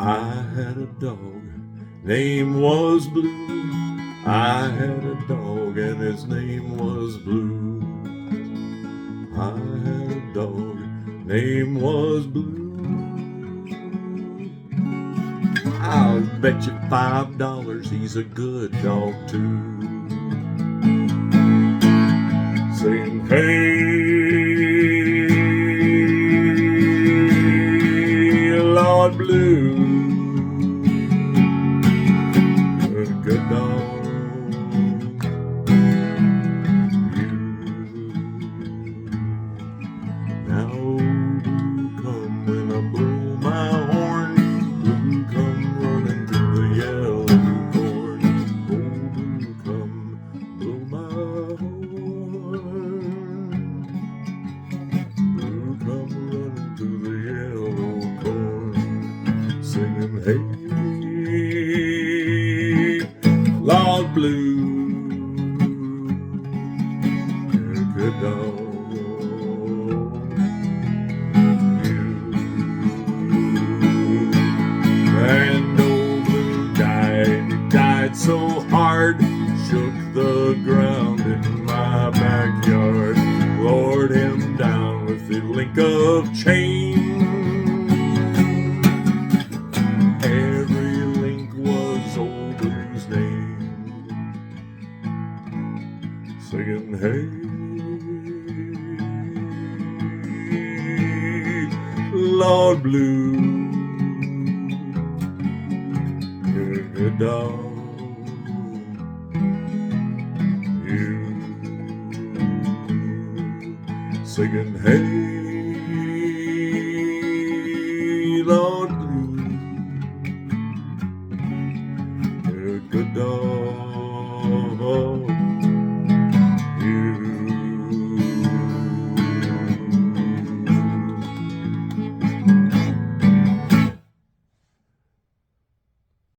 I had a dog, name was Blue. I had a dog and his name was Blue. I had a dog, name was Blue. I'll bet you $5 he's a good dog too. Saying, hey, Lord Blue, a good dog. Now, Blue, come when I blow my horn. Blue, come running through the yellow corn. Oh, Blue, come blow my horn. Blue, come running through the yellow corn, singing, hey, Lord Blue, you're a good dog. And old Blue died, he died so hard, shook the ground in my backyard, lowered him down with the link of chain. Every link was old Blue's name, singing, hey, Lord Blue, you're a good dog. You singing, hey,